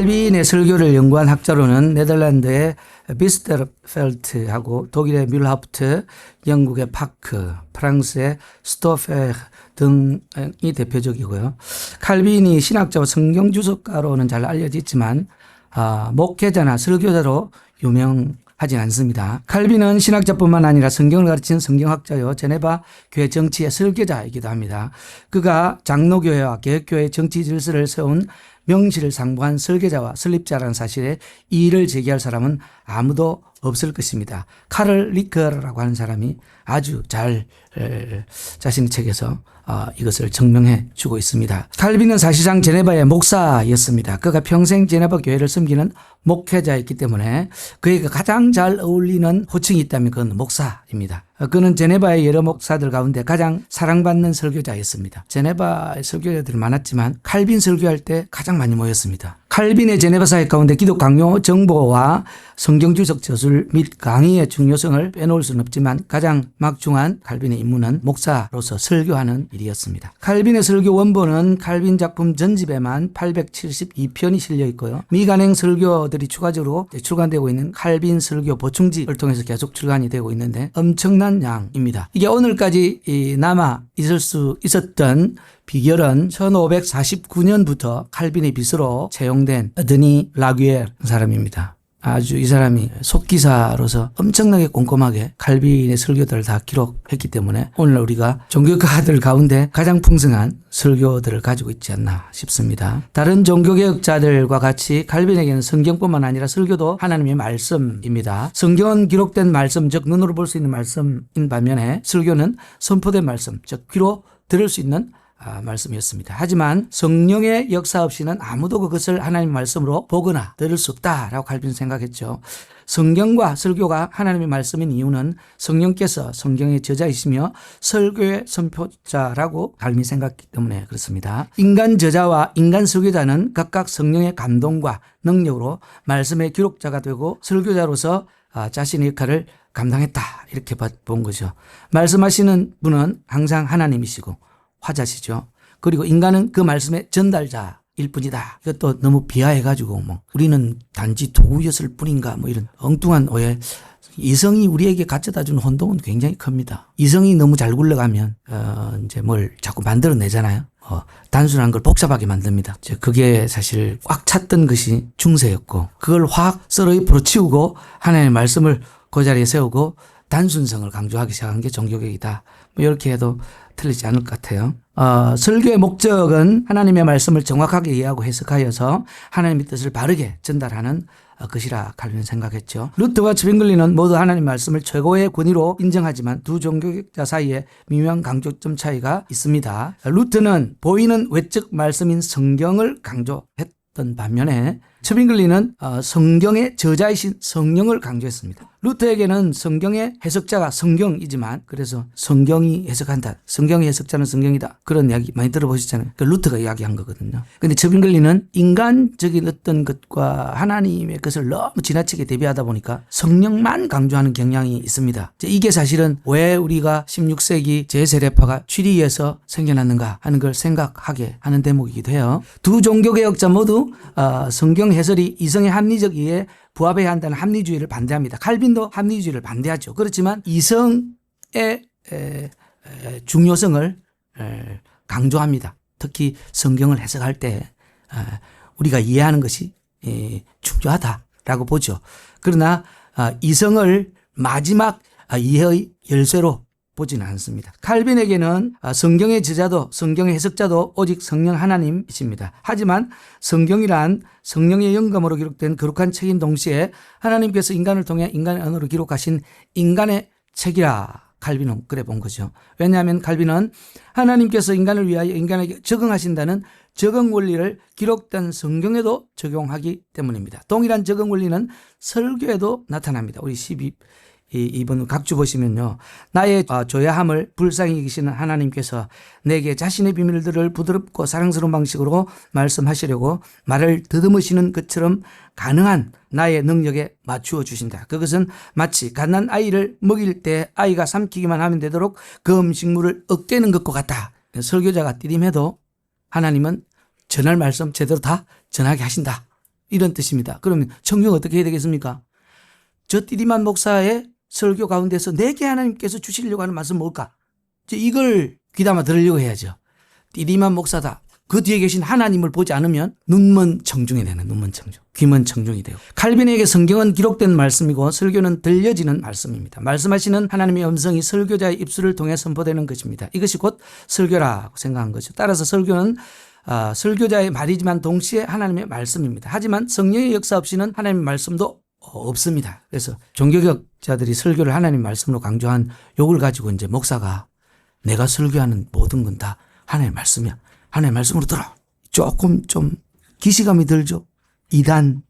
칼빈의 설교를 연구한 학자로는 네덜란드의 비스테르펠트하고 독일의 뮬하프트, 영국의 파크, 프랑스의 스토페 등이 대표적이고요. 칼빈이 신학자와 성경주석가로는 잘 알려지지만 목회자나 설교자로 유명하진 않습니다. 칼빈은 신학자뿐만 아니라 성경을 가르치는 성경학자요, 제네바 교회 정치의 설계자이기도 합니다. 그가 장로교회와 개혁교회의 정치 질서를 세운 명실을 상부한 설계자와 설립자라는 사실에 이의를 제기할 사람은 아무도 없을 것입니다. 카를 리커라고 하는 사람이 아주 잘 자신의 책에서 이것을 증명해 주고 있습니다. 칼빈은 사실상 제네바의 목사였습니다. 그가 평생 제네바 교회를 섬기는 목회자였기 때문에 그에게 가장 잘 어울리는 호칭이 있다면 그건 목사입니다. 그는 제네바의 여러 목사들 가운데 가장 사랑받는 설교자였습니다. 제네바의 설교자들이 많았지만 칼빈 설교할 때 가장 많이 모였습니다. 칼빈의 제네바 사역 가운데 기독 강요 정보와 성경주석 저술 및 강의의 중요성을 빼놓을 수는 없지만 가장 막중한 칼빈의 임무는 목사로서 설교하는 일이었습니다. 칼빈의 설교 원본은 칼빈 작품 전집에만 872편이 실려 있고요. 미간행 설교들이 추가적으로 출간되고 있는 칼빈 설교 보충집을 통해서 계속 출간이 되고 있는데 엄청난 양입니다. 이게 오늘까지 남아 있을 수 있었던 비결은 1549년부터 칼빈의 빗으로 채용된 드니 라귀엘 사람입니다. 아주 이 사람이 속기사로서 엄청나게 꼼꼼하게 칼빈의 설교들을 다 기록했기 때문에 오늘 우리가 종교가들 가운데 가장 풍성한 설교들을 가지고 있지 않나 싶습니다. 다른 종교개혁자들과 같이 칼빈에게는 성경뿐만 아니라 설교도 하나님의 말씀입니다. 성경은 기록된 말씀, 즉 눈으로 볼 수 있는 말씀인 반면에 설교는 선포된 말씀, 즉 귀로 들을 수 있는 말씀이었습니다. 하지만 성령의 역사 없이는 아무도 그것을 하나님의 말씀으로 보거나 들을 수 없다라고 칼빈은 생각했죠. 성경과 설교가 하나님의 말씀인 이유는 성령께서 성경의 저자이시며 설교의 선포자라고 칼빈이 생각했기 때문에 그렇습니다. 인간 저자와 인간 설교자는 각각 성령의 감동과 능력으로 말씀의 기록자가 되고 설교자로서 자신의 역할을 감당했다, 이렇게 본 거죠. 말씀하시는 분은 항상 하나님이시고 화자시죠. 그리고 인간은 그 말씀의 전달자일 뿐이다. 이것도 너무 비하해가지고 우리는 단지 도구였을 뿐인가 이런 엉뚱한 오해. 이성이 우리에게 가져다 주는 혼동은 굉장히 큽니다. 이성이 너무 잘 굴러가면 이제 뭘 자꾸 만들어내잖아요. 단순한 걸 복잡하게 만듭니다. 그게 사실 꽉 찼던 것이 중세였고 그걸 확 썰어이 풀어치우고 하나님의 말씀을 그 자리에 세우고 단순성을 강조하기 시작한 게 종교개혁이다. 이렇게 해도 틀리지 않을 것 같아요. 설교의 목적은 하나님의 말씀을 정확하게 이해하고 해석하여서 하나님의 뜻을 바르게 전달하는 것이라 칼빈은 생각했죠. 루터와 츠빙글리는 모두 하나님의 말씀을 최고의 권위로 인정하지만 두 종교개혁자 사이에 미묘한 강조점 차이가 있습니다. 루터는 보이는 외적 말씀인 성경을 강조했던 반면에 츠빙글리는 성경의 저자이신 성령을 강조했습니다. 루터에게는 성경의 해석자가 성경이지만 그래서 성경이 해석한다. 성경의 해석자는 성경이다. 그런 이야기 많이 들어보셨잖아요. 루터가 이야기한 거거든요. 그런데 츠빙글리는 인간적인 어떤 것과 하나님의 것을 너무 지나치게 대비하다 보니까 성령만 강조하는 경향이 있습니다. 이게 사실은 왜 우리가 16세기 제세례파가 취리에서 생겨났는가 하는 걸 생각하게 하는 대목이기도 해요. 두 종교개혁자 모두 성경 해설이 이성의 합리적 이해에 부합해야 한다는 합리주의를 반대합니다. 칼빈도 합리주의를 반대하죠. 그렇지만 이성의 중요성을 강조합니다. 특히 성경을 해석할 때 우리가 이해하는 것이 중요하다라고 보죠. 그러나 이성을 마지막 이해의 열쇠로 보지는 않습니다. 칼빈에게는 성경의 저자도 성경의 해석자도 오직 성령 하나님이십니다. 하지만 성경이란 성령의 영감으로 기록된 거룩한 책인 동시에 하나님께서 인간을 통해 인간의 언어로 기록하신 인간의 책이라 칼빈은 그래 본 거죠. 왜냐하면 칼빈은 하나님께서 인간을 위하여 인간에게 적응하신다는 적응 원리를 기록된 성경에도 적용하기 때문입니다. 동일한 적응 원리는 설교에도 나타납니다. 우리 12번 각주 보시면요. 나의 조야함을 불쌍히 여기시는 하나님께서 내게 자신의 비밀들을 부드럽고 사랑스러운 방식으로 말씀하시려고 말을 더듬으시는 것처럼 가능한 나의 능력에 맞추어 주신다. 그것은 마치 갓난 아이를 먹일 때 아이가 삼키기만 하면 되도록 그 음식물을 억대는 것과 같다. 설교자가 띠림해도 하나님은 전할 말씀 제대로 다 전하게 하신다. 이런 뜻입니다. 그러면 청중 어떻게 해야 되겠습니까? 저 띠리만 목사의 설교 가운데서 내게 하나님께서 주시려고 하는 말씀 뭘까? 이걸 귀담아 들으려고 해야죠. 띠리만 목사다. 그 뒤에 계신 하나님을 보지 않으면 눈먼 청중이 되는, 눈먼 청중, 귀먼 청중이 되고. 칼빈에게 성경은 기록된 말씀이고 설교는 들려지는 말씀입니다. 말씀하시는 하나님의 음성이 설교자의 입술을 통해 선포되는 것입니다. 이것이 곧 설교라고 생각한 거죠. 따라서 설교는 설교자의 말이지만 동시에 하나님의 말씀입니다. 하지만 성령의 역사 없이는 하나님의 말씀도 없습니다. 그래서 종교개혁자들이 설교를 하나님의 말씀으로 강조한 욕을 가지고 이제 목사가 내가 설교하는 모든 건 다 하나님의 말씀이야. 하나님의 말씀으로 들어. 조금 좀 기시감이 들죠. 이단.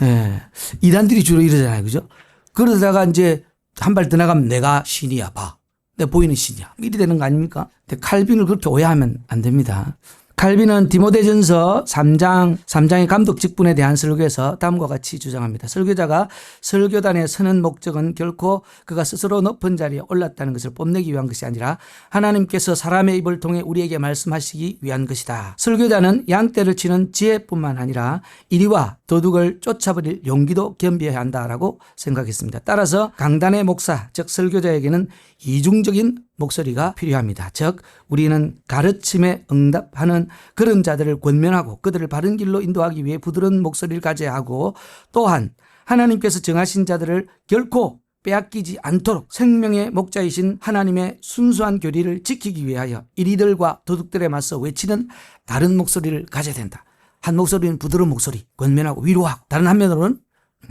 예. 이단들이 주로 이러잖아요. 그죠? 그러다가 이제 한 발 더 나가면 내가 신이야. 봐. 내가 보이는 신이야. 이리 되는 거 아닙니까? 근데 칼빈을 그렇게 오해하면 안 됩니다. 칼빈은 디모데전서 3장의 감독 직분에 대한 설교에서 다음과 같이 주장합니다. 설교자가 설교단에 서는 목적은 결코 그가 스스로 높은 자리에 올랐다는 것을 뽐내기 위한 것이 아니라 하나님께서 사람의 입을 통해 우리에게 말씀하시기 위한 것이다. 설교자는 양떼를 치는 지혜뿐만 아니라 이리와 도둑을 쫓아버릴 용기도 겸비해야 한다라고 생각했습니다. 따라서 강단의 목사, 즉 설교자에게는 이중적인 목소리가 필요합니다. 즉 우리는 가르침에 응답하는 그런 자들을 권면하고 그들을 바른 길로 인도하기 위해 부드러운 목소리를 가져야 하고, 또한 하나님께서 정하신 자들을 결코 빼앗기지 않도록 생명의 목자이신 하나님의 순수한 교리를 지키기 위하여 이리들과 도둑들에 맞서 외치는 다른 목소리를 가져야 된다. 한 목소리는 부드러운 목소리, 권면하고 위로하고, 다른 한면으로는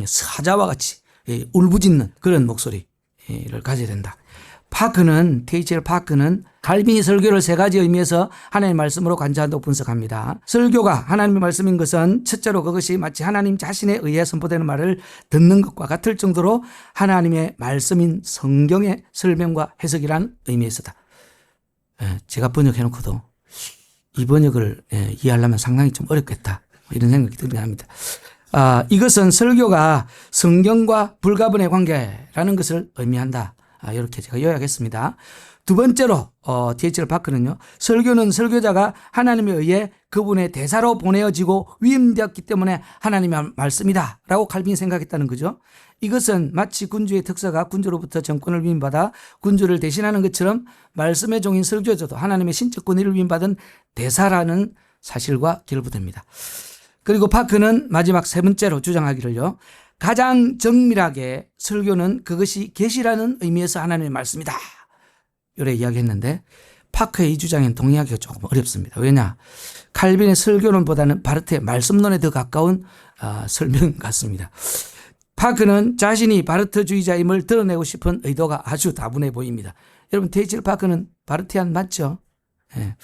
사자와 같이 울부짖는 그런 목소리를 가져야 된다. 테이첼 파크는 칼빈이 설교를 세 가지 의미에서 하나님의 말씀으로 간주한다고 분석합니다. 설교가 하나님의 말씀인 것은 첫째로 그것이 마치 하나님 자신에 의해 선포되는 말을 듣는 것과 같을 정도로 하나님의 말씀인 성경의 설명과 해석이라는 의미에서다. 제가 번역해놓고도 이 번역을 이해하려면 상당히 좀 어렵겠다, 이런 생각이 들긴 합니다. 이것은 설교가 성경과 불가분의 관계라는 것을 의미한다. 이렇게 제가 요약했습니다. 두 번째로 THL 파크는요, 설교는 설교자가 하나님에 의해 그분의 대사로 보내어지고 위임되었기 때문에 하나님의 말씀이다 라고 칼빈이 생각했다는 거죠. 이것은 마치 군주의 특사가 군주로부터 정권을 위임받아 군주를 대신하는 것처럼 말씀의 종인 설교자도 하나님의 신적 권위를 위임받은 대사라는 사실과 결부됩니다. 그리고 파크는 마지막 세 번째로 주장하기를요, 가장 정밀하게 설교는 그것이 계시라는 의미에서 하나님의 말씀이다, 이래 이야기했는데 파크의 이 주장엔 동의하기가 조금 어렵습니다. 왜냐? 칼빈의 설교론보다는 바르트의 말씀론에 더 가까운 설명 같습니다. 파크는 자신이 바르트주의자임을 드러내고 싶은 의도가 아주 다분해 보입니다. 여러분, 테이첼 파크는 바르티안 맞죠? 네.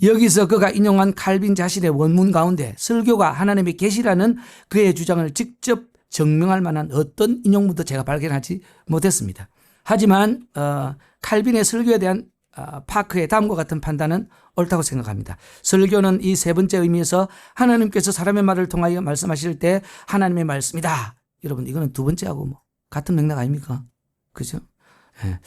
여기서 그가 인용한 칼빈 자신의 원문 가운데 설교가 하나님의 계시라는 그의 주장을 직접 증명할 만한 어떤 인용문도 제가 발견하지 못했습니다. 하지만 칼빈의 설교에 대한 파크의 다음과 같은 판단은 옳다고 생각합니다. 설교는 이 세 번째 의미에서 하나님께서 사람의 말을 통하여 말씀하실 때 하나님의 말씀이다. 여러분, 이거는 두 번째하고 같은 맥락 아닙니까? 그죠? 네.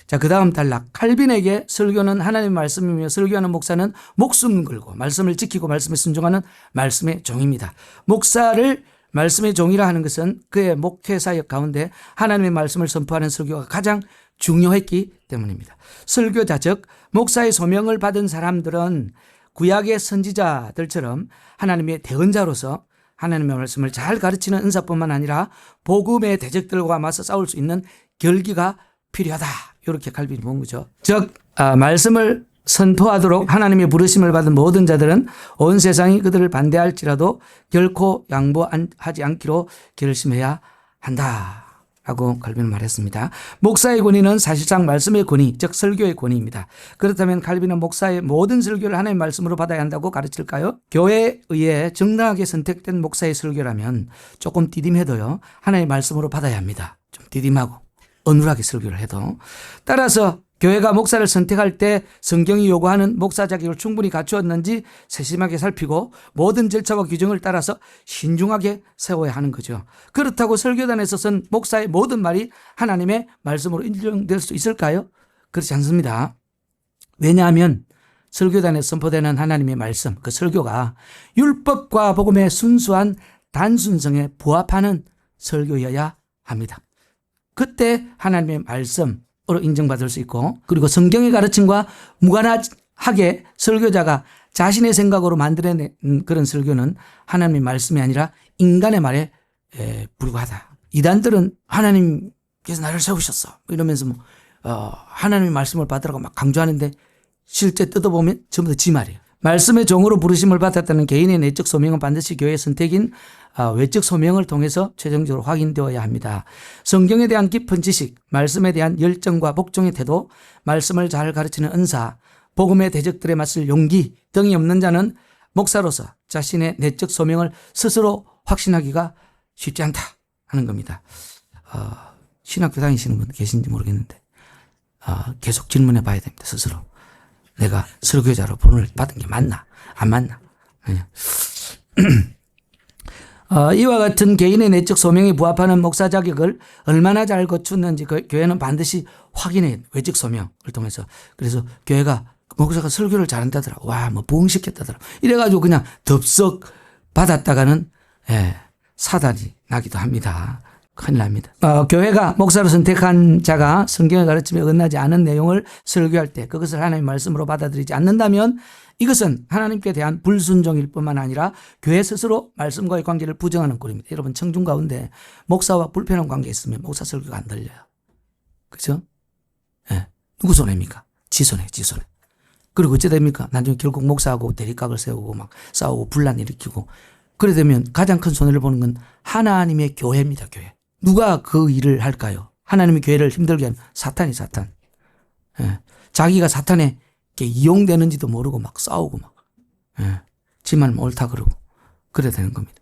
자, 그 다음 단락. 칼빈에게 설교는 하나님의 말씀이며 설교하는 목사는 목숨 걸고 말씀을 지키고 말씀에 순종하는 말씀의 종입니다. 목사를 말씀의 종이라 하는 것은 그의 목회사역 가운데 하나님의 말씀을 선포하는 설교가 가장 중요했기 때문입니다. 설교자, 즉 목사의 소명을 받은 사람들은 구약의 선지자들처럼 하나님의 대언자로서 하나님의 말씀을 잘 가르치는 은사뿐만 아니라 복음의 대적들과 맞서 싸울 수 있는 결기가 필요하다, 이렇게 칼빈이 본 거죠. 즉 말씀을 선포하도록 하나님의 부르심을 받은 모든 자들은 온 세상이 그들을 반대할지라도 결코 양보하지 않기로 결심해야 한다라고 칼빈은 말했습니다. 목사의 권위는 사실상 말씀의 권위, 즉 설교의 권위입니다. 그렇다면 칼빈은 목사의 모든 설교를 하나님의 말씀으로 받아야 한다고 가르칠까요? 교회에 의해 정당하게 선택된 목사의 설교라면 조금 디딤해도요, 하나님의 말씀으로 받아야 합니다. 좀 디딤하고 어눌하게 설교를 해도. 따라서 교회가 목사를 선택할 때 성경이 요구하는 목사 자격을 충분히 갖추었는지 세심하게 살피고 모든 절차와 규정을 따라서 신중하게 세워야 하는 거죠. 그렇다고 설교단에서 쓴 목사의 모든 말이 하나님의 말씀으로 인정될 수 있을까요? 그렇지 않습니다. 왜냐하면 설교단에 선포되는 하나님의 말씀, 그 설교가 율법과 복음의 순수한 단순성에 부합하는 설교여야 합니다. 그때 하나님의 말씀으로 인정받을 수 있고, 그리고 성경의 가르침과 무관하게 설교자가 자신의 생각으로 만들어낸 그런 설교는 하나님의 말씀이 아니라 인간의 말에 불과하다. 이단들은 하나님께서 나를 세우셨어 이러면서 하나님의 말씀을 받으라고 막 강조하는데 실제 뜯어보면 전부 다 지 말이에요. 말씀의 종으로 부르심을 받았다는 개인의 내적 소명은 반드시 교회의 선택인 외적 소명을 통해서 최종적으로 확인되어야 합니다. 성경에 대한 깊은 지식, 말씀에 대한 열정과 복종의 태도, 말씀을 잘 가르치는 은사, 복음의 대적들에 맞설 용기 등이 없는 자는 목사로서 자신의 내적 소명을 스스로 확신하기가 쉽지 않다 하는 겁니다. 신학교 다니시는 분 계신지 모르겠는데 계속 질문해 봐야 됩니다. 스스로. 내가 설교자로 본을 받은 게 맞나 안 맞나. 이와 같은 개인의 내적 소명에 부합하는 목사 자격을 얼마나 잘 갖추는지 교회는 반드시 확인해. 외적 소명을 통해서. 그래서 교회가 목사가 설교를 잘한다더라. 와, 뭐 부흥시켰다더라. 이래가지고 그냥 덥석 받았다가는 사단이 나기도 합니다. 큰일 납니다. 교회가 목사로 선택한 자가 성경의 가르침에 어긋나지 않은 내용을 설교할 때 그것을 하나님의 말씀으로 받아들이지 않는다면 이것은 하나님께 대한 불순종일 뿐만 아니라 교회 스스로 말씀과의 관계를 부정하는 꼴입니다. 여러분, 청중 가운데 목사와 불편한 관계 있으면 목사 설교가 안 들려요. 그죠? 누구 손해입니까? 지 손해, 지 손해. 그리고 어째 됩니까? 나중에 결국 목사하고 대립각을 세우고 막 싸우고 분란 일으키고 그래 되면 가장 큰 손해를 보는 건 하나님의 교회입니다. 교회. 누가 그 일을 할까요? 하나님의 교회를 힘들게 하는 사탄이 사탄. 자기가 사탄에게 이용되는지도 모르고 막 싸우고 막 지만 옳다 그러고 그래야 되는 겁니다.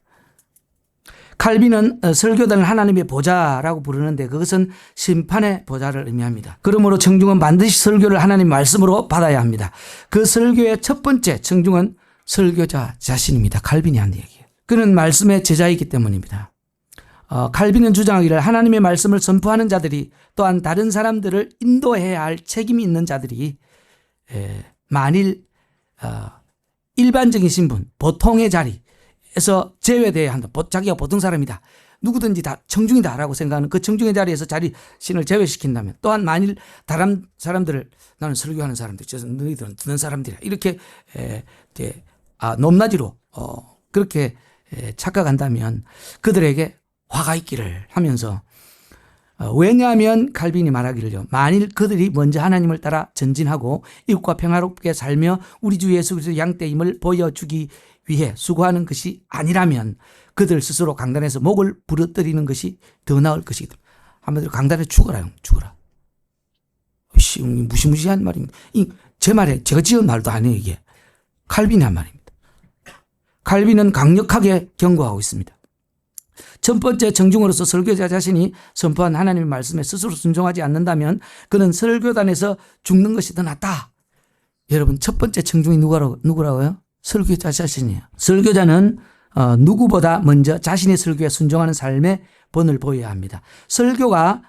칼빈은 설교단을 하나님의 보좌라고 부르는데 그것은 심판의 보좌를 의미합니다. 그러므로 청중은 반드시 설교를 하나님 말씀으로 받아야 합니다. 그 설교의 첫 번째 청중은 설교자 자신입니다. 칼빈이 한 얘기예요. 그는 말씀의 제자이기 때문입니다. 칼빈은 주장하기를 하나님의 말씀을 선포하는 자들이 또한 다른 사람들을 인도해야 할 책임이 있는 자들이 만일 일반적인 신분, 보통의 자리에서 제외돼야 한다. 자기가 보통 사람이다. 누구든지 다 청중이다라고 생각하는 그 청중의 자리에서 자신을 제외시킨다면 또한 만일 다른 사람들을 나는 설교하는 사람들, 너희들은 듣는 사람들이야. 이렇게 높낮이로 그렇게 착각한다면 그들에게 화가 있기를 하면서 왜냐하면 칼빈이 말하기를요. 만일 그들이 먼저 하나님을 따라 전진하고 이웃과 평화롭게 살며 우리 주 예수 그리스도의 양떼임을 보여주기 위해 수고하는 것이 아니라면 그들 스스로 강단에서 목을 부러뜨리는 것이 더 나을 것이다. 한마디로 강단에 죽어라, 형. 죽어라. 무시무시한 말입니다. 제 말에 제가 지은 말도 아니에요. 이게 칼빈이 한 말입니다. 칼빈은 강력하게 경고하고 있습니다. 첫 번째 청중으로서 설교자 자신이 선포한 하나님의 말씀에 스스로 순종하지 않는다면 그는 설교단에서 죽는 것이 더 낫다. 여러분, 첫 번째 청중이 누구라고요? 설교자 자신이에요. 설교자는 누구보다 먼저 자신의 설교에 순종하는 삶의 본을 보여야 합니다. 설교가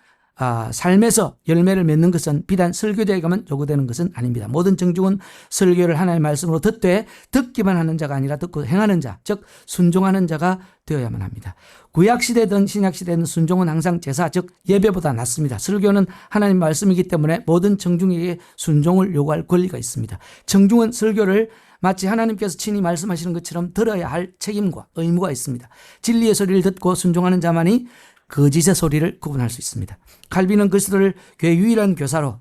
삶에서 열매를 맺는 것은 비단 설교자에게만 요구되는 것은 아닙니다. 모든 청중은 설교를 하나님의 말씀으로 듣기만 하는 자가 아니라 듣고 행하는 자, 즉 순종하는 자가 되어야만 합니다. 구약시대든 신약시대는 순종은 항상 제사, 즉 예배보다 낫습니다. 설교는 하나님의 말씀이기 때문에 모든 청중에게 순종을 요구할 권리가 있습니다. 청중은 설교를 마치 하나님께서 친히 말씀하시는 것처럼 들어야 할 책임과 의무가 있습니다. 진리의 소리를 듣고 순종하는 자만이 거짓의 소리를 구분할 수 있습니다. 칼빈은 그리스도를 교회 유일한 교사로,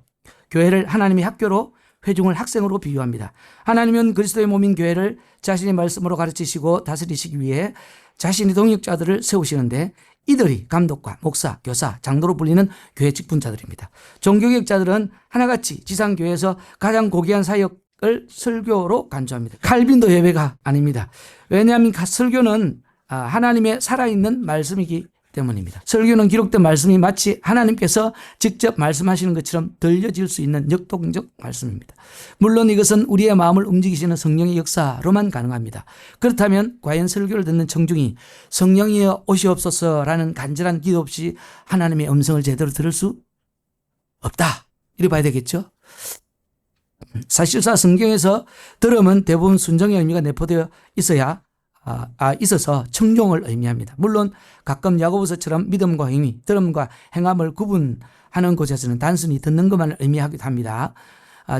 교회를 하나님의 학교로, 회중을 학생으로 비유합니다. 하나님은 그리스도의 몸인 교회를 자신의 말씀으로 가르치시고 다스리시기 위해 자신의 동역자들을 세우시는데 이들이 감독과 목사, 교사, 장로로 불리는 교회 직분자들입니다. 종교개혁자들은 하나같이 지상교회에서 가장 고귀한 사역을 설교로 간주합니다. 칼빈도 예외가 아닙니다. 왜냐하면 설교는 하나님의 살아있는 말씀이기 때문입니다. 설교는 기록된 말씀이 마치 하나님께서 직접 말씀하시는 것처럼 들려질 수 있는 역동적 말씀입니다. 물론 이것은 우리의 마음을 움직이시는 성령의 역사로만 가능합니다. 그렇다면 과연 설교를 듣는 청중이 성령이여 오시옵소서라는 간절한 기도 없이 하나님의 음성을 제대로 들을 수 없다. 이래 봐야 되겠죠? 사실상 성경에서 들음은 대부분 순종의 의미가 내포되어 있어서 청종을 의미합니다. 물론 가끔 야고보서처럼 믿음과 행위, 들음과 행함을 구분하는 곳에서는 단순히 듣는 것만을 의미하기도 합니다.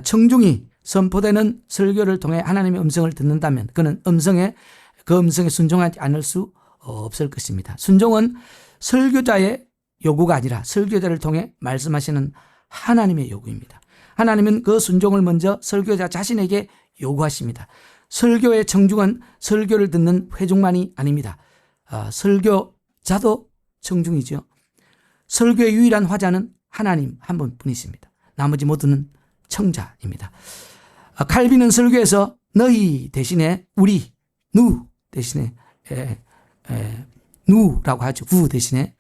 청중이 선포되는 설교를 통해 하나님의 음성을 듣는다면 그는 그 음성에 순종하지 않을 수 없을 것입니다. 순종은 설교자의 요구가 아니라 설교자를 통해 말씀하시는 하나님의 요구입니다. 하나님은 그 순종을 먼저 설교자 자신에게 요구하십니다. 설교의 청중은 설교를 듣는 회중만이 아닙니다. 설교자도 청중이죠. 설교의 유일한 화자는 하나님 한 분뿐이십니다. 나머지 모두는 청자입니다. 칼빈은 설교에서 너희 대신에 우리, 누 대신에 누라고 하죠. 구 대신에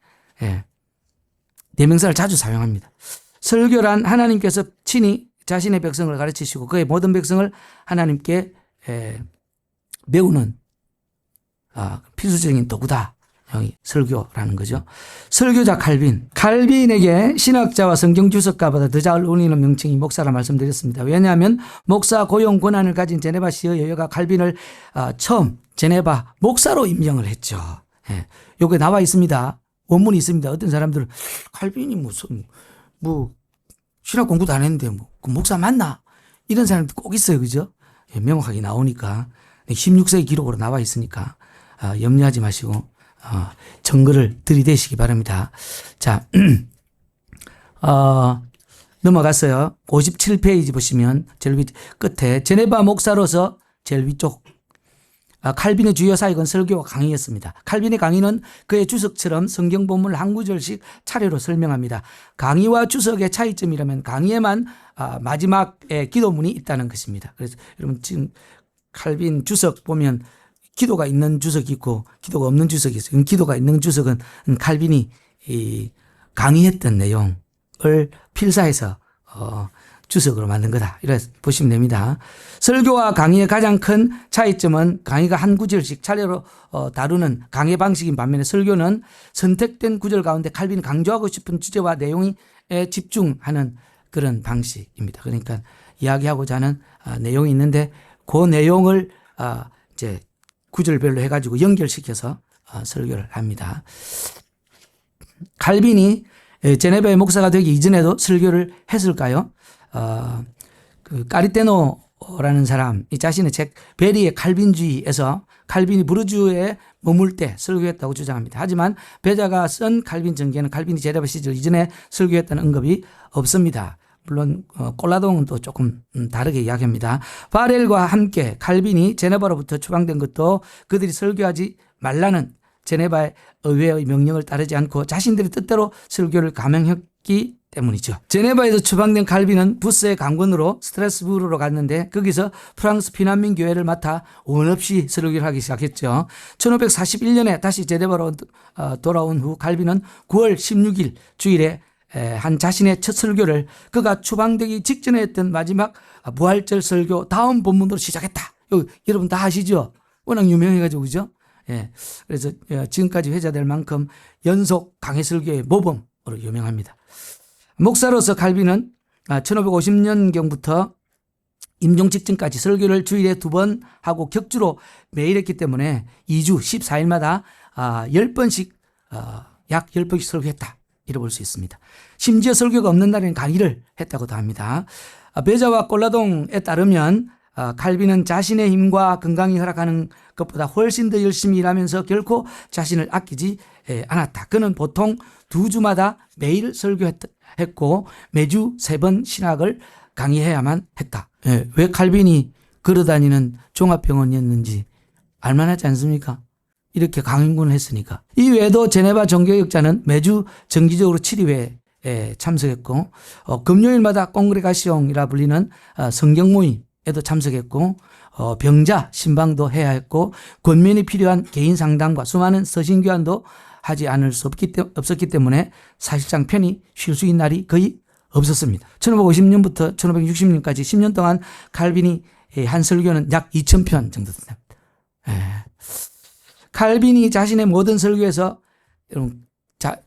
대명사를 자주 사용합니다. 설교란 하나님께서 친히 자신의 백성을 가르치시고 그의 모든 백성을 하나님께 배우는 필수적인 도구다. 설교라는 거죠. 설교자 칼빈에게 신학자와 성경 주석가보다 더 잘 어울리는 명칭이 목사라 말씀드렸습니다. 왜냐하면 목사 고용 권한을 가진 제네바시의 여여가 칼빈을 처음 제네바 목사로 임명을 했죠. 요게 나와 있습니다. 원문이 있습니다. 어떤 사람들은 칼빈이 무슨 신학 공부도 안 했는데 그 목사 맞나? 이런 사람들 꼭 있어요. 그죠? 명확하게 나오니까 16세기 기록으로 나와 있으니까 염려하지 마시고 증거를 들이대시기 바랍니다. 자, 넘어갔어요. 57페이지 보시면 제일 끝에 제네바 목사로서 제일 위쪽 칼빈의 주요 사역은 설교와 강의였습니다. 칼빈의 강의는 그의 주석처럼 성경 본문을 한 구절씩 차례로 설명합니다. 강의와 주석의 차이점이라면 강의에만 마지막에 기도문이 있다는 것입니다. 그래서 여러분 지금 칼빈 주석 보면 기도가 있는 주석이 있고 기도가 없는 주석이 있어요. 기도가 있는 주석은 칼빈이 강의했던 내용을 필사해서 주석으로 만든 거다. 이렇게 보시면 됩니다. 설교와 강의의 가장 큰 차이점은 강의가 한 구절씩 차례로 다루는 강의 방식인 반면에 설교는 선택된 구절 가운데 칼빈이 강조하고 싶은 주제와 내용에 집중하는 그런 방식입니다. 그러니까 이야기하고자 하는 내용이 있는데 그 내용을 이제 구절별로 해가지고 연결시켜서 설교를 합니다. 칼빈이 제네바의 목사가 되기 이전에도 설교를 했을까요? 그 까리테노라는 사람이 자신의 책 베리의 칼빈주의에서 칼빈이 부르주에 머물 때 설교했다고 주장합니다. 하지만 배자가 쓴 칼빈 전기에는 칼빈이 제네바 시절 이전에 설교했다는 언급이 없습니다. 물론 꼴라동은 또 조금 다르게 이야기합니다. 바렐과 함께 칼빈이 제네바로부터 추방된 것도 그들이 설교하지 말라는 제네바의 의회의 명령을 따르지 않고 자신들의 뜻대로 설교를 감행했기 때문이죠. 제네바에서 추방된 칼빈은 부스의 강권으로 스트라스부르로 갔는데 거기서 프랑스 피난민 교회를 맡아 원 없이 설교를 하기 시작했죠. 1541년에 다시 제네바로 돌아온 후 칼빈은 9월 16일 주일에 한 자신의 첫 설교를 그가 추방되기 직전에 했던 마지막 부활절 설교 다음 본문으로 시작했다. 여러분 다 아시죠? 워낙 유명해가지고 그죠? 그래서 지금까지 회자될 만큼 연속 강해 설교의 모범으로 유명합니다. 목사로서 칼빈은 1550년경부터 임종 직전까지 설교를 주일에 2번 하고 격주로 매일 했기 때문에 2주 14일마다 10번씩 약 10번씩 설교했다. 이래 볼 수 있습니다. 심지어 설교가 없는 날에는 강의를 했다고도 합니다. 베자와 꼴라동에 따르면 칼빈은 자신의 힘과 건강이 허락하는 것보다 훨씬 더 열심히 일하면서 결코 자신을 아끼지 않았다. 그는 보통 2주마다 매일 설교했고 매주 3번 신학을 강의해야만 했다. 왜 칼빈이 걸어다니는 종합병원이었는지 알만하지 않습니까? 이렇게 강행군을 했으니까. 이 외에도 제네바 종교역자는 매주 정기적으로 7회에 참석했고 금요일마다 꽁그레가시옹이라 불리는 성경 모임에도 참석했고 병자 신방도 해야 했고 권면이 필요한 개인 상담과 수많은 서신 교환도 하지 않을 수 없었기 때문에 사실상 편히 쉴 수 있는 날이 거의 없었습니다. 1550년부터 1560년까지 10년 동안 칼빈이 한 설교는 약 2000편 정도 됩니다. 칼빈이 자신의 모든 설교에서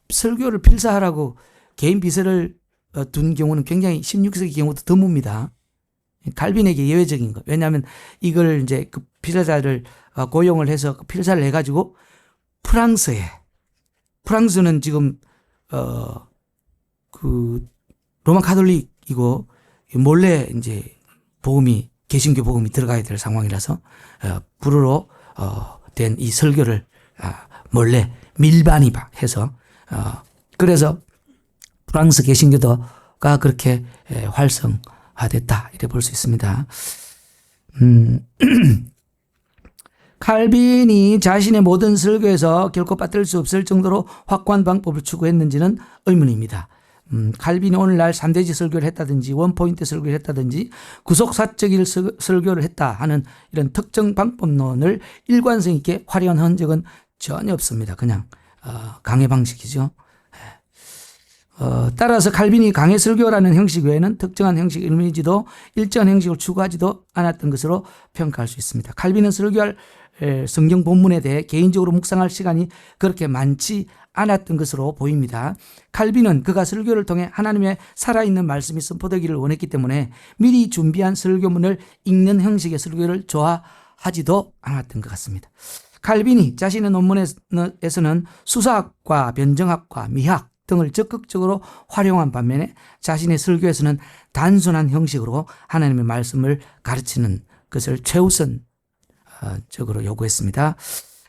설교를 필사하라고 개인 비서를 둔 경우는 굉장히 16세기 경우도 드뭅니다. 칼빈에게 예외적인 거. 왜냐하면 이걸 이제 그 필사를 고용을 해서 필사를 해가지고 프랑스는 지금 그 로마 카톨릭이고 몰래 이제 개신교 복음이 들어가야 될 상황이라서 불어로 된 이 설교를 몰래 밀반입해서 그래서 프랑스 개신교도가 그렇게 활성화됐다 이래 볼 수 있습니다. 칼빈이 자신의 모든 설교에서 결코 빠뜨릴 수 없을 정도로 확고한 방법을 추구했는지는 의문입니다. 칼빈이 오늘날 3대지 설교를 했다든지 원포인트 설교를 했다든지 구속사적인 설교를 했다 하는 이런 특정 방법론을 일관성 있게 활용한 흔적은 전혀 없습니다. 그냥 강해 방식이죠. 따라서 칼빈이 강해 설교라는 형식 외에는 특정한 형식 의미지도 일정한 형식을 추구하지도 않았던 것으로 평가할 수 있습니다. 칼빈은 설교할 성경 본문에 대해 개인적으로 묵상할 시간이 그렇게 많지 않았던 것으로 보입니다. 칼빈은 그가 설교를 통해 하나님의 살아있는 말씀이 선포되기를 원했기 때문에 미리 준비한 설교문을 읽는 형식의 설교를 좋아하지도 않았던 것 같습니다. 칼빈이 자신의 논문에서는 수사학과 변정학과 미학 등을 적극적으로 활용한 반면에 자신의 설교에서는 단순한 형식으로 하나님의 말씀을 가르치는 것을 최우선적으로 요구했습니다.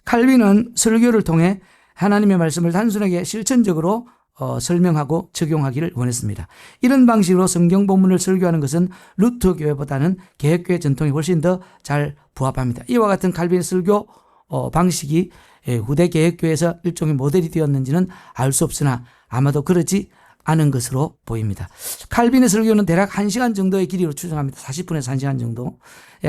칼빈은 설교를 통해 하나님의 말씀을 단순하게 실천적으로 설명하고 적용하기를 원했습니다. 이런 방식으로 성경 본문을 설교하는 것은 루터 교회보다는 개혁교회 전통에 훨씬 더 잘 부합합니다. 이와 같은 칼빈의 설교 방식이 후대 개혁교회에서 일종의 모델이 되었는지는 알 수 없으나 아마도 그러지 않은 것으로 보입니다. 칼빈의 설교는 대략 1시간 정도의 길이로 추정합니다. 40분에서 1시간 정도.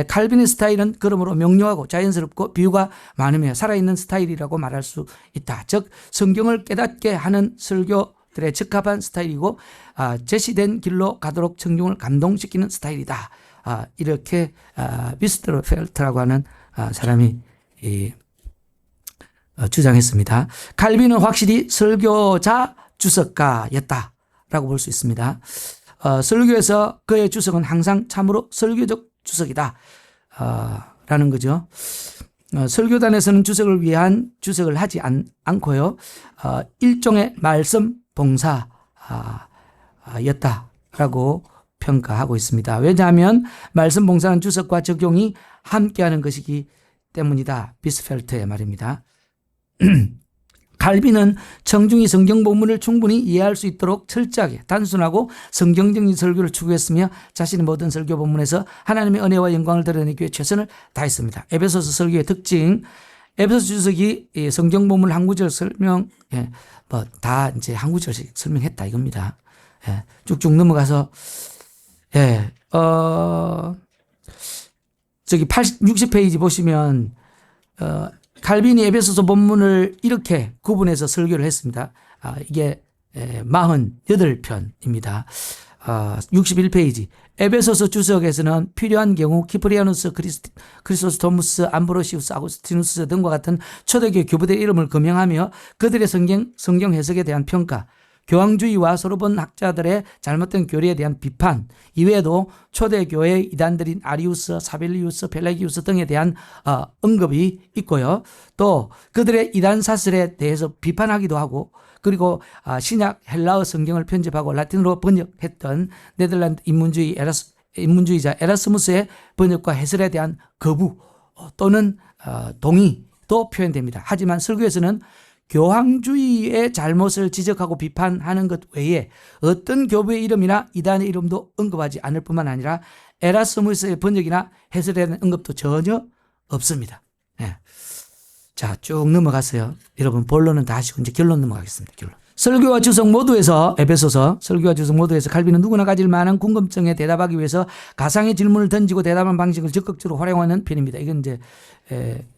칼빈의 스타일은 그러므로 명료하고 자연스럽고 비유가 많으며 살아있는 스타일이라고 말할 수 있다. 즉 성경을 깨닫게 하는 설교들에 적합한 스타일이고 제시된 길로 가도록 청중을 감동시키는 스타일이다. 이렇게 비스트로펠트라고 하는 사람이 주장했습니다. 칼빈은 확실히 설교자 주석가였다라고 볼 수 있습니다. 설교에서 그의 주석은 항상 참으로 설교적 주석이다 라는 거죠. 설교단에서는 주석을 위한 주석을 하지 않고요. 일종의 말씀 봉사였다라고 평가하고 있습니다. 왜냐하면 말씀 봉사는 주석과 적용이 함께하는 것이기 때문이다. 비스펠트의 말입니다. 칼빈은 청중이 성경 본문을 충분히 이해할 수 있도록 철저하게 단순하고 성경적인 설교를 추구했으며 자신의 모든 설교 본문에서 하나님의 은혜와 영광을 드러내기 위해 최선을 다했습니다. 에베소서 설교의 특징, 에베소서 주석이 성경 본문 한 구절 설명, 다 이제 한 구절씩 설명했다 이겁니다. 쭉쭉 넘어가서, 저기 60페이지 보시면, 칼빈이 에베소서 본문을 이렇게 구분해서 설교를 했습니다. 이게 48편입니다. 61페이지. 에베소서 주석에서는 필요한 경우 키프리아누스, 크리소스토무스, 암브로시우스, 아구스티누스 등과 같은 초대교회 교부들의 이름을 거명하며 그들의 성경 해석에 대한 평가, 교황주의와 소르본 학자들의 잘못된 교리에 대한 비판 이외에도 초대교회 이단들인 아리우스, 사벨리우스, 펠라기우스 등에 대한 언급이 있고요. 또 그들의 이단 사설에 대해서 비판하기도 하고 그리고 신약 헬라어 성경을 편집하고 라틴어로 번역했던 네덜란드 인문주의자 에라스무스의 번역과 해설에 대한 거부 또는 동의도 표현됩니다. 하지만 설교에서는 교황주의의 잘못을 지적하고 비판하는 것 외에 어떤 교부의 이름이나 이단의 이름도 언급하지 않을 뿐만 아니라 에라스무스의 번역이나 해설에 대한 언급도 전혀 없습니다. 자, 쭉 넘어갔어요. 여러분 본론은 다 하시고 이제 결론 넘어가겠습니다. 결론. 설교와 주석 모두에서 에베소서 설교와 주석 모두에서 칼빈은 누구나 가질 만한 궁금증에 대답하기 위해서 가상의 질문을 던지고 대답하는 방식을 적극적으로 활용하는 편입니다. 이건 이제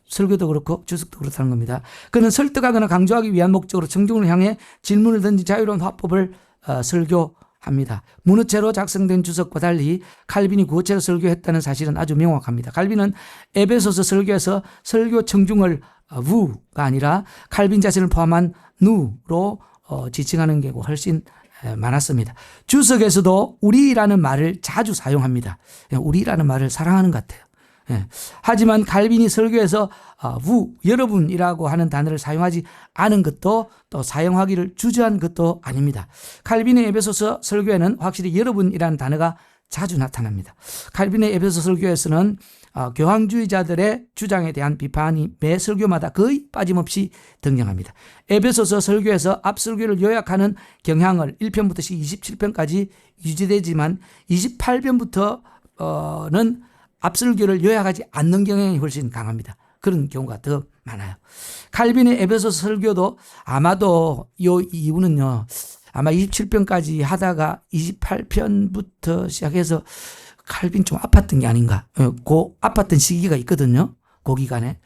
설교도 그렇고 주석도 그렇다는 겁니다. 그는 설득하거나 강조하기 위한 목적으로 청중을 향해 질문을 던진 자유로운 화법을 설교합니다. 문어체로 작성된 주석과 달리 칼빈이 구어체로 설교했다는 사실은 아주 명확합니다. 칼빈은 에베소서 설교에서 설교 청중을 wu가 아니라 칼빈 자신을 포함한 nu로 지칭하는 게 훨씬 많았습니다. 주석에서도 우리라는 말을 자주 사용합니다. 우리라는 말을 사랑하는 것 같아요. 하지만 칼빈이 설교에서 여러분이라고 하는 단어를 사용하지 않은 것도 또 사용하기를 주저한 것도 아닙니다. 칼빈의 에베소서 설교에는 확실히 여러분이라는 단어가 자주 나타납니다. 칼빈의 에베소 설교에서는 교황주의자들의 주장에 대한 비판이 매 설교마다 거의 빠짐없이 등장합니다. 에베소서 설교에서 앞 설교를 요약하는 경향을 1편부터 27편까지 유지되지만 28편부터는 앞 설교를 요약하지 않는 경향이 훨씬 강합니다. 그런 경우가 더 많아요. 칼빈의 에베소서 설교도 아마도 이 이유는요. 아마 27편까지 하다가 28편부터 시작해서 칼빈 좀 아팠던 게 아닌가. 아팠던 시기가 있거든요. 그 기간에.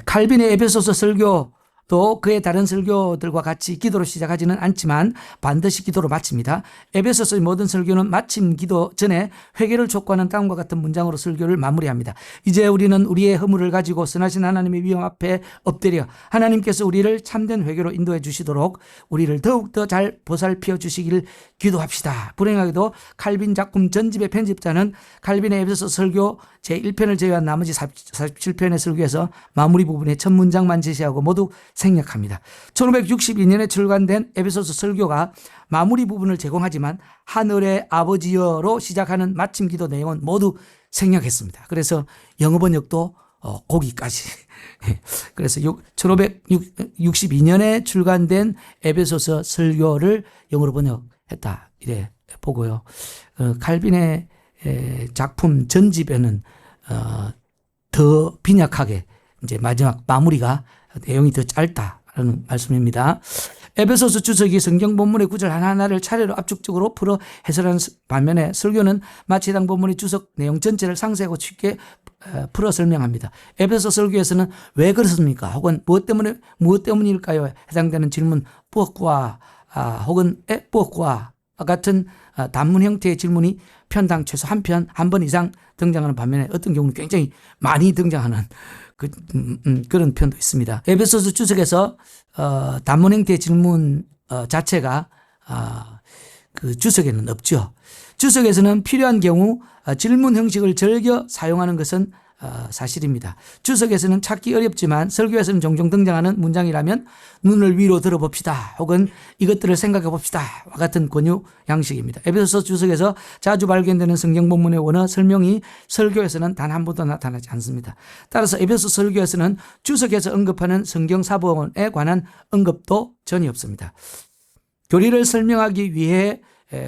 칼빈의 에베소서 설교도 그의 다른 설교들과 같이 기도로 시작하지는 않지만 반드시 기도로 마칩니다. 에베소서의 모든 설교는 마침 기도 전에 회개를 촉구하는 다음과 같은 문장으로 설교를 마무리합니다. 이제 우리는 우리의 허물을 가지고 선하신 하나님의 위엄 앞에 엎드려 하나님께서 우리를 참된 회개로 인도해 주시도록 우리를 더욱더 잘 보살펴 주시기를 기도합시다. 불행하게도 칼빈 작품 전집의 편집자는 칼빈의 에베소서 설교 제1편을 제외한 나머지 47편의 설교에서 마무리 부분의 첫 문장만 제시하고 모두 생략합니다. 1562년에 출간된 에베소서 설교가 마무리 부분을 제공하지만 하늘의 아버지여로 시작하는 마침 기도 내용은 모두 생략했습니다. 그래서 영어 번역도 거기까지. 그래서 1562년에 출간된 에베소서 설교를 영어로 번역했다 이래 보고요. 칼빈의 작품 전집에는 더 빈약하게 이제 마지막 마무리가 내용이 더 짧다라는 말씀입니다. 에베소서 주석이 성경 본문의 구절 하나하나를 차례로 압축적으로 풀어 해설하는 반면에 설교는 마치 해당 본문의 주석 내용 전체를 상세하고 쉽게 풀어 설명합니다. 에베소 설교에서는 왜 그렇습니까? 혹은 무엇 때문일까요? 해당되는 질문 뿌엇과 혹은 뿌엇과 같은 단문 형태의 질문이 편당 최소 한 번 이상 등장하는 반면에 어떤 경우는 굉장히 많이 등장하는 그런 편도 있습니다. 에베소서 주석에서 단문 형태의 질문 자체가 그 주석에는 없죠. 주석에서는 필요한 경우 질문 형식을 즐겨 사용하는 것은 사실입니다. 주석에서는 찾기 어렵지만 설교에서는 종종 등장하는 문장이라면 눈을 위로 들어봅시다 혹은 이것들을 생각해 봅시다 와 같은 권유 양식입니다. 에베소서 주석에서 자주 발견되는 성경 본문의 원어 설명이 설교에서는 단 한 번도 나타나지 않습니다. 따라서 에베소 설교에서는 주석에서 언급하는 성경 사본에 관한 언급도 전혀 없습니다. 교리를 설명하기 위해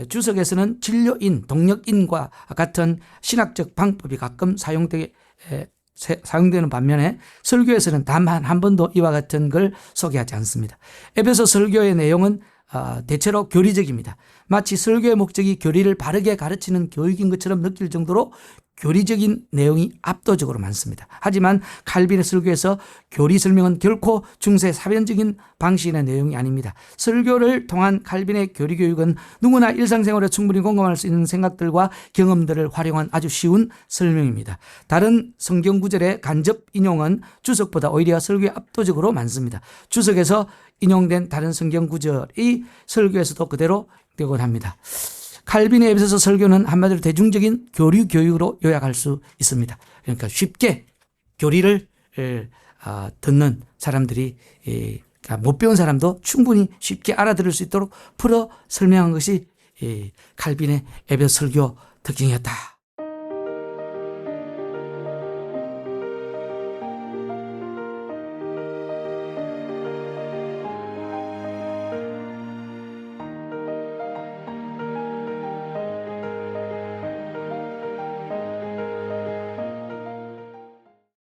주석에서는 진료인, 동력인과 같은 신학적 방법이 가끔 사용되는 반면에 설교에서는 단 한 번도 이와 같은 걸 소개하지 않습니다. 에베소 설교의 내용은 대체로 교리적입니다. 마치 설교의 목적이 교리를 바르게 가르치는 교육인 것처럼 느낄 정도로 교리적인 내용이 압도적으로 많습니다. 하지만 칼빈의 설교에서 교리 설명은 결코 중세 사변적인 방식의 내용이 아닙니다. 설교를 통한 칼빈의 교리 교육은 누구나 일상생활에 충분히 공감할 수 있는 생각들과 경험들을 활용한 아주 쉬운 설명입니다. 다른 성경 구절의 간접 인용은 주석보다 오히려 설교에 압도적으로 많습니다. 주석에서 인용된 다른 성경 구절이 설교에서도 그대로 되곤 합니다. 칼빈의 에베소서 설교는 한마디로 대중적인 교리 교육으로 요약할 수 있습니다. 그러니까 쉽게 교리를 듣는 사람들이 못 배운 사람도 충분히 쉽게 알아들을 수 있도록 풀어 설명한 것이 칼빈의 에베소 설교 특징이었다.